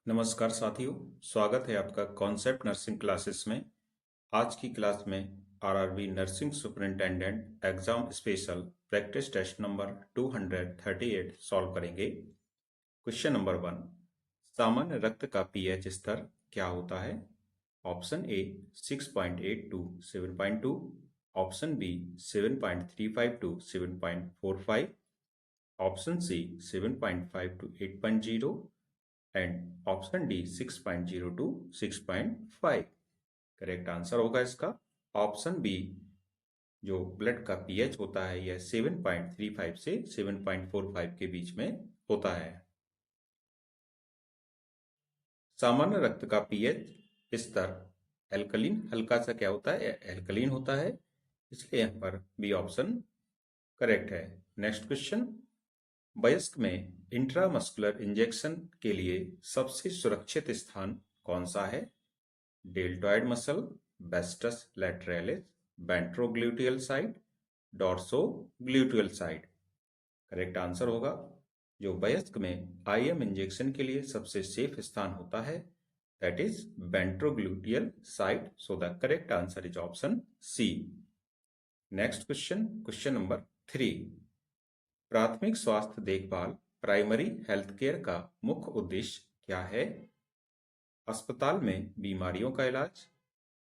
नमस्कार साथियों, स्वागत है आपका कॉन्सेप्ट नर्सिंग क्लासेस में। आज की क्लास में RRB nursing superintendent exam special practice test number 238 solve करेंगे। क्वेश्चन नंबर 1, सामान्य रक्त का पीएच स्तर क्या होता है? Option A 6.8 to 7.2, option B 7.35 to 7.45, option C 7.5 to 8.0 and option D 6.0 to 6.5। Correct answer होगा इसका ऑप्शन बी। जो ब्लड का पीएच होता है यह 7.35 से 7.45 के बीच में होता है। सामान्य रक्त का पीएच स्तर एल्कलीन हल्का सा क्या होता है, एल्कलीन होता है, इसलिए यहाँ पर बी ऑप्शन करेक्ट है। नेक्स्ट क्वेश्चन, वयस्क में इंट्रामस्कुलर इंजेक्शन के लिए सबसे सुरक्षित स्थान कौन सा है? Deltoid muscle, vastus lateralis, ventrogluteal side, dorsogluteal side. Correct answer होगा जो वयस्क में आईएम इंजेक्शन के लिए सबसे सेफ स्थान होता है that is ventrogluteal side. So the correct answer is option C. Next question, question number 3, प्राथमिक स्वास्थ्य देखभाल प्राइमरी हेल्थ केयर का मुख्य उद्देश्य क्या है? अस्पताल में बीमारियों का इलाज,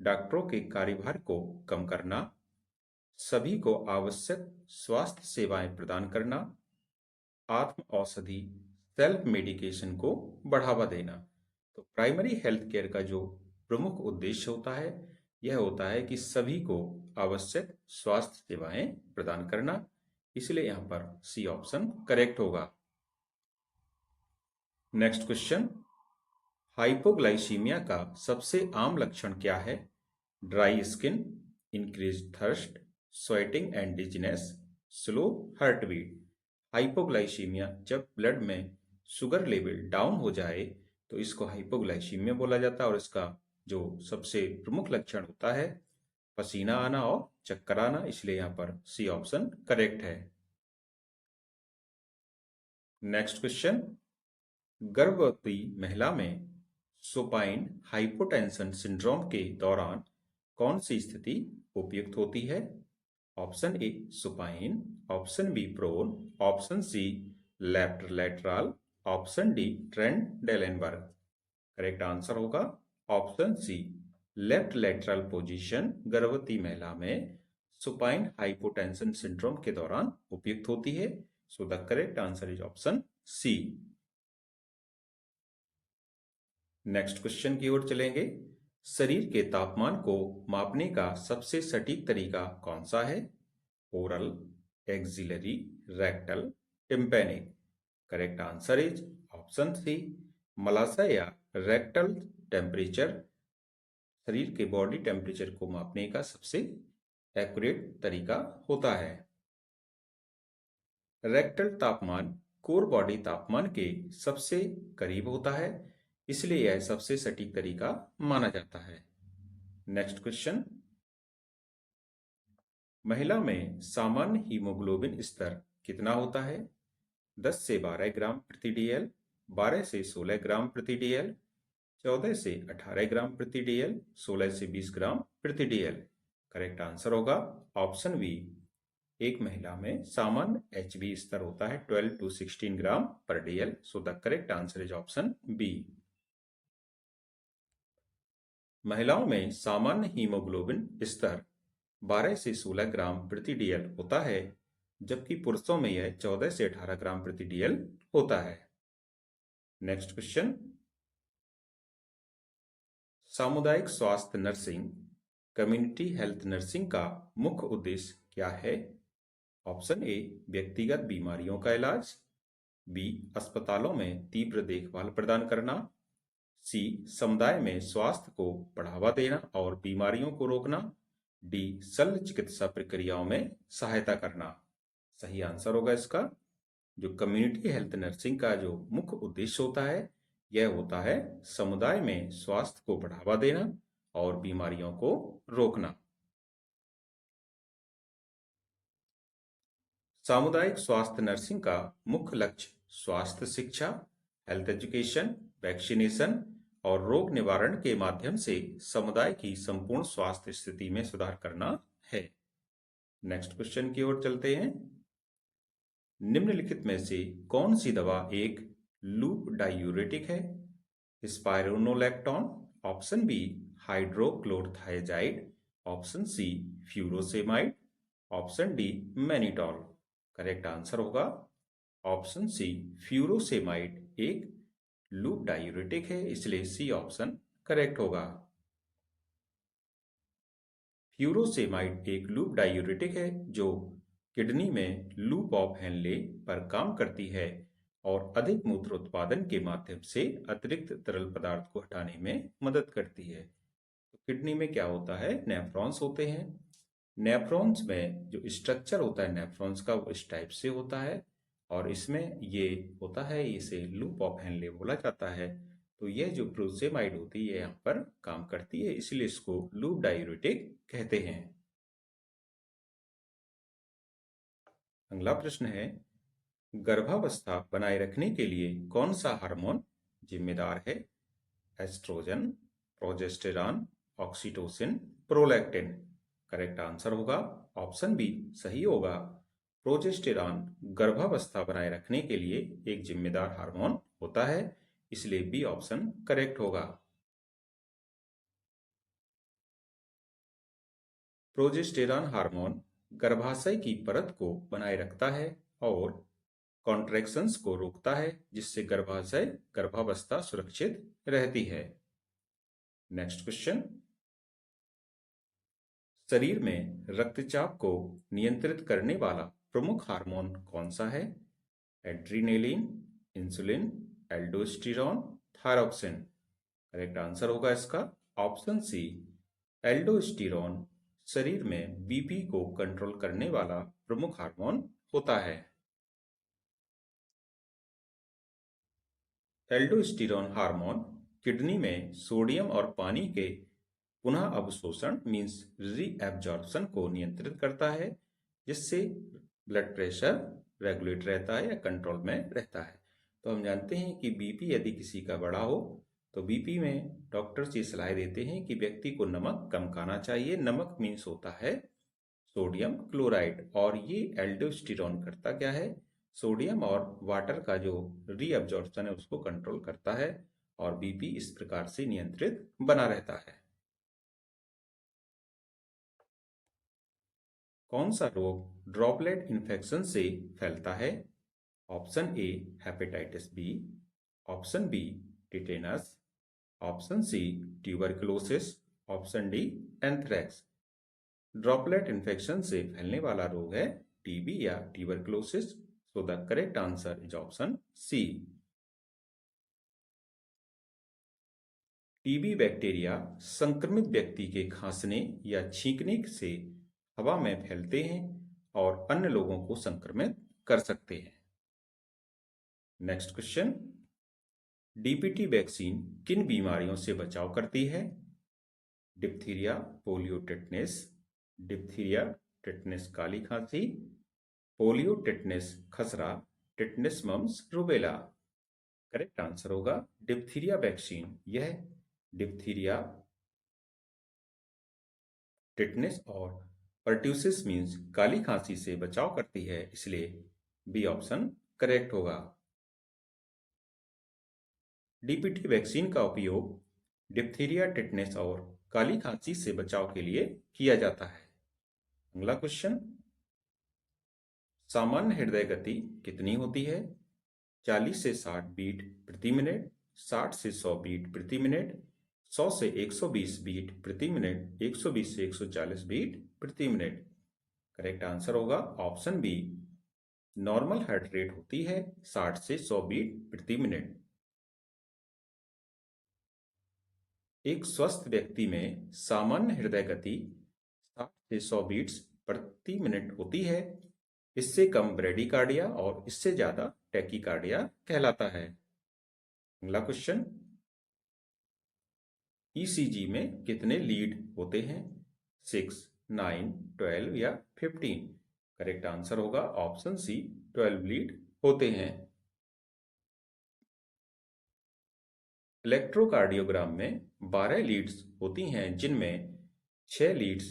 डॉक्टरों के कार्यभार को कम करना, सभी को आवश्यक स्वास्थ्य सेवाएं प्रदान करना, आत्म औषधि सेल्फ मेडिकेशन को बढ़ावा देना। तो प्राइमरी हेल्थ केयर का जो प्रमुख उद्देश्य होता है यह होता है कि सभी को आवश्यक स्वास्थ्य सेवाएं प्रदान करना, इसलिए यहां पर सी ऑप्शन करेक्ट होगा। नेक्स्ट क्वेश्चन, हाइपोग्लाइसीमिया का सबसे आम लक्षण क्या है? Dry skin, increase thirst, sweating and dizziness, slow heart beat. Hypoglycaemia जब ब्लड में शुगर लेवल डाउन हो जाए तो इसको हाइपोग्लाइसीमिया बोला जाता है और इसका जो सबसे प्रमुख लक्षण होता है पसीना आना और चक्कर आना, इसलिए यहां पर सी ऑप्शन करेक्ट है। नेक्स्ट क्वेश्चन, गर्भवती महिला में सुपाइन हाइपोटेंशन सिंड्रोम के दौरान कौन सी स्थिति उपयुक्त होती है? Option A supine, option B prone, option C left lateral, option D Trendelenburg. Correct answer होगा option C left lateral position गर्भवती महिला में सुपाइन हाइपोटेंशन सिंड्रोम के दौरान उपयुक्त होती है। So the correct answer is option C. Next question की ओर चलेंगे, शरीर के तापमान को मापने का सबसे सटीक तरीका कौन सा है? Oral, axillary, rectal, tympanic. Correct answer is option C मलाशय या रेक्टल टेम्परेचर शरीर के बॉडी टेम्परेचर को मापने का सबसे एक्यूरेट तरीका होता है। रेक्टल तापमान कोर बॉडी तापमान के सबसे करीब होता है, इसलिए यह सबसे सटीक तरीका माना जाता है। नेक्स्ट क्वेश्चन, महिला में सामान्य हीमोग्लोबिन स्तर कितना होता है? 10 से 12 ग्राम प्रति डीएल, 12 से 16 ग्राम प्रति डीएल, 14 से 18 ग्राम प्रति डीएल, 16 से 20 ग्राम प्रति डीएल। करेक्ट आंसर होगा ऑप्शन बी। एक महिला में सामान्य एचबी स्तर होता है 12 टू 16 ग्राम पर dL. So the correct answer is option B. महिलाओं में सामान्य हीमोग्लोबिन स्तर 12 से 16 ग्राम प्रति डीएल होता है, जबकि पुरुषों में यह 14 से 18 ग्राम प्रति डीएल होता है। नेक्स्ट क्वेश्चन, सामुदायिक स्वास्थ्य नर्सिंग कम्युनिटी हेल्थ नर्सिंग का मुख्य उद्देश्य क्या है? ऑप्शन ए व्यक्तिगत बीमारियों का इलाज, बी अस्पतालों में तीव्र देखभाल प्रदान करना, सी समुदाय में स्वास्थ्य को बढ़ावा देना और बीमारियों को रोकना, डी शल्य चिकित्सा प्रक्रियाओं में सहायता करना। सही आंसर होगा इसका जो कम्युनिटी हेल्थ नर्सिंग का जो मुख्य उद्देश्य होता है यह होता है समुदाय में स्वास्थ्य को बढ़ावा देना और बीमारियों को रोकना। सामुदायिक स्वास्थ्य नर्सिंग का मुख्य लक्ष्य स्वास्थ्य शिक्षा, हेल्थ एजुकेशन, वैक्सीनेशन और रोग निवारण के माध्यम से समुदाय की संपूर्ण स्वास्थ्य स्थिति में सुधार करना है। नेक्स्ट क्वेश्चन की ओर चलते हैं। निम्नलिखित में से कौन सी दवा एक लूप डायूरेटिक है? Spironolactone, option B hydrochlorothiazide, option C furosemide, option D mannitol. Correct answer होगा ऑप्शन सी फ्यूरोसेमाइड एक लूप डायूरेटिक है, इसलिए सी ऑप्शन करेक्ट होगा। फ्यूरोसेमाइड एक लूप डायूरेटिक है जो किडनी में लूप ऑफ हेनले पर काम करती है और अधिक मूत्र उत्पादन के माध्यम से अतिरिक्त तरल पदार्थ को हटाने में मदद करती है। तो किडनी में क्या होता है, नेफ्रॉन्स होते हैं। नेफ्रॉन्स में जो स्ट्रक्चर होता है नेफ्रॉन्स का वो इस टाइप से होता है और इसमें ये होता है, इसे लूप ऑफ हेनले बोला जाता है। तो यह जो फ्यूरोसेमाइड होती है यहाँ पर काम करती है, इसलिए इसको लूप डायूरेटिक कहते हैं। अगला प्रश्न है, गर्भावस्था बनाए रखने के लिए कौन सा हार्मोन जिम्मेदार है? Oestrogen, progesterone, oxytocin, prolactin. Correct answer होगा ऑप्शन बी सही होगा। प्रोजेस्टेरॉन गर्भावस्था बनाए रखने के लिए एक जिम्मेदार हार्मोन होता है, इसलिए बी ऑप्शन करेक्ट होगा। प्रोजेस्टेरॉन हार्मोन गर्भाशय की परत को बनाए रखता है और कॉन्ट्रैक्शंस को रोकता है, जिससे गर्भावस्था सुरक्षित रहती है। नेक्स्ट क्वेश्चन, शरीर में रक्तचाप को नियंत्रित करने वाला प्रमुख हार्मोन कौन सा है? Adrenaline, insulin, aldosterone, thyroxine. Correct answer होगा इसका ऑप्शन सी एल्डोस्टेरॉन शरीर में बीपी को कंट्रोल करने वाला प्रमुख हार्मोन होता है। एल्डोस्टेरॉन हार्मोन किडनी में सोडियम और पानी के पुनः अवशोषण मीन्स रीएब्जॉर्प्शन को नियंत्रित करता है, जिससे ब्लड प्रेशर रेगुलेट रहता है या कंट्रोल में रहता है। तो हम जानते हैं कि बीपी यदि किसी का बढ़ा हो तो बीपी में डॉक्टर्स ये सलाह देते हैं कि व्यक्ति को नमक कम खाना चाहिए। नमक मीन्स होता है सोडियम क्लोराइड, और ये एल्डोस्टेरॉन करता क्या है, सोडियम और वाटर का जो रीअब्जॉर्प्शन है उसको कंट्रोल करता है और बीपी इस प्रकार से नियंत्रित बना रहता है। कौन सा रोग ड्रॉपलेट इन्फेक्शन से फैलता है? Option A hepatitis B, option B tetanus, option C tuberculosis, option D anthrax. Droplet infection से फैलने वाला रोग है टीबी या tuberculosis. So the correct answer is option C. TB bacteria संक्रमित व्यक्ति के खांसने या छींकने से हवा में फैलते हैं और अन्य लोगों को संक्रमित कर सकते हैं। नेक्स्ट क्वेश्चन, डीपीटी वैक्सीन किन बीमारियों से बचाव करती है? Diphtheria, polio, tetanus. Diphtheria, tetanus काली खांसी, पोलियो टेटनेस खसरा, tetanus mumps rubella. Correct answer होगा डिप्थीरिया वैक्सीन। यह डिप्थीरिया, टिटनेस और पर्ट्यूसिस मीन्स काली खांसी से बचाव करती है, इसलिए बी ऑप्शन करेक्ट होगा। डीपीटी वैक्सीन का उपयोग डिप्थीरिया, टिटनेस और काली खांसी से बचाव के लिए किया जाता है। अगला क्वेश्चन, सामान्य हृदय गति कितनी होती है? 40 से 60 बीट प्रति मिनट, 60 से 100 बीट प्रति मिनट, 100 से 120 बीट प्रति मिनट, 120 से 140 बीट प्रति मिनट। करेक्ट आंसर होगा option B, normal heart rate होती है 60 से 100 बीट प्रति मिनट। एक स्वस्थ व्यक्ति में सामान्य हृदय गति 60 से 100 बीट्स प्रति मिनट होती है। इससे कम ब्रेडिकार्डिया और इससे ज्यादा टैकीकार्डिया कहलाता है। अगला क्वेश्चन, ईसीजी में कितने लीड होते हैं? 6, 9, 12 या 15? करेक्ट आंसर होगा ऑप्शन सी 12 लीड होते हैं। इलेक्ट्रोकार्डियोग्राम में 12 लीड्स होती हैं, जिनमें 6 लीड्स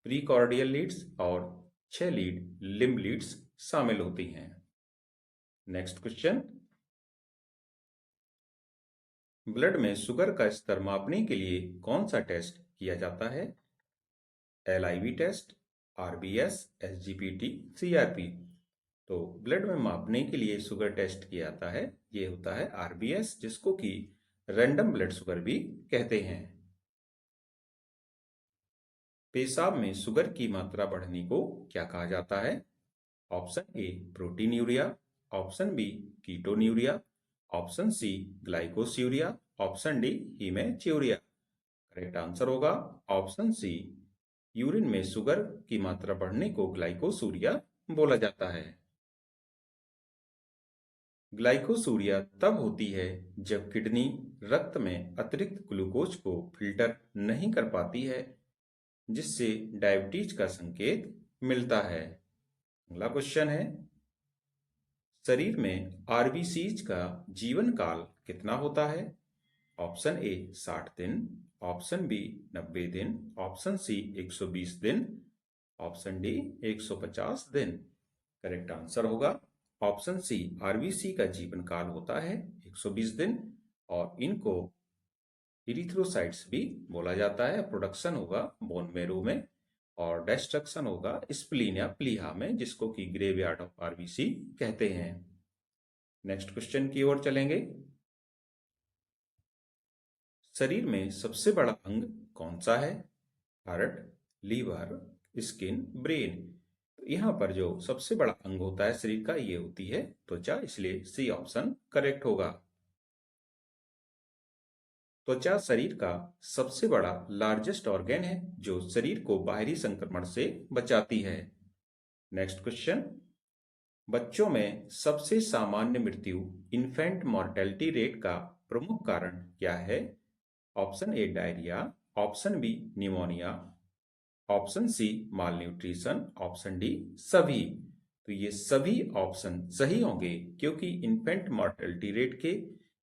प्रीकॉर्डियल लीड्स और 6 लीड लिम्ब लीड्स शामिल होती हैं। नेक्स्ट क्वेश्चन, ब्लड में शुगर का स्तर मापने के लिए कौन सा टेस्ट किया जाता है? LIV test, RBS, SGPT, CRP। तो ब्लड में मापने के लिए शुगर टेस्ट किया जाता है, ये होता है RBS, जिसको कि रैंडम ब्लड शुगर भी कहते हैं। पेशाब में शुगर की मात्रा बढ़ने को क्या कहा जाता है? Option A proteinuria, option B ketonuria, option C glycosuria, option D haematuria. Correct answer होगा ऑप्शन सी, यूरिन में शुगर की मात्रा बढ़ने को ग्लाइकोसूरिया बोला जाता है। ग्लाइकोसूरिया तब होती है जब किडनी रक्त में अतिरिक्त ग्लूकोज को फिल्टर नहीं कर पाती है, जिससे डायबिटीज का संकेत मिलता है। अगला क्वेश्चन है, शरीर में आरबीसीज का जीवन काल कितना होता है? ऑप्शन ए 60 दिन, ऑप्शन बी 90 दिन, ऑप्शन सी 120 दिन, ऑप्शन डी 150 दिन। करेक्ट आंसर होगा ऑप्शन सी, आरबीसी का जीवन काल होता है 120 दिन, और इनको इरिथ्रोसाइट्स भी बोला जाता है। प्रोडक्शन होगा बोन मैरो में और डिस्ट्रक्शन होगा स्प्लीन या प्लीहा में, जिसको कि ग्रेवयार्ड ऑफ आरबीसी कहते हैं। नेक्स्ट क्वेश्चन की ओर चलेंगे, शरीर में सबसे बड़ा अंग कौन सा है? Heart, liver, skin, brain. यहाँ पर जो सबसे बड़ा अंग होता है शरीर का, ये होती है त्वचा, इसलिए सी ऑप्शन करेक्ट होगा। त्वचा शरीर का सबसे बड़ा लार्जेस्ट ऑर्गन है, जो शरीर को बाहरी संक्रमण से बचाती है। नेक्स्ट क्वेश्चन, बच्चों में सबसे सामान्य मृत्यु इन्फेंट मॉर्टेलिटी रेट का प्रमुख कारण क्या है? Option A diarrhoea, option B pneumonia, option C malnutrition, option D सभी। तो ये सभी ऑप्शन सही होंगे, क्योंकि इन्फेंट मॉर्टेलिटी रेट के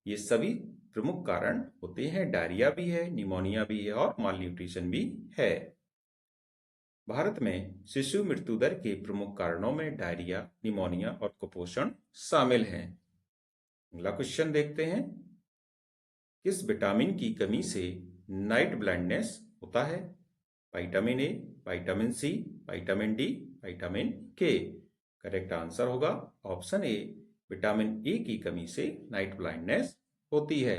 ये सभी प्रमुख कारण होते हैं। डायरिया भी है, निमोनिया भी है और माल न्यूट्रिशन भी है। भारत में शिशु मृत्यु दर के प्रमुख कारणों में डायरिया, निमोनिया और कुपोषण शामिल हैं। अगला क्वेश्चन देखते हैं, किस विटामिन की कमी से नाइट ब्लाइंडनेस होता है? Vitamin A, vitamin C, vitamin D, vitamin K. Correct answer होगा ऑप्शन ए, विटामिन ए की कमी से नाइट ब्लाइंडनेस होती है।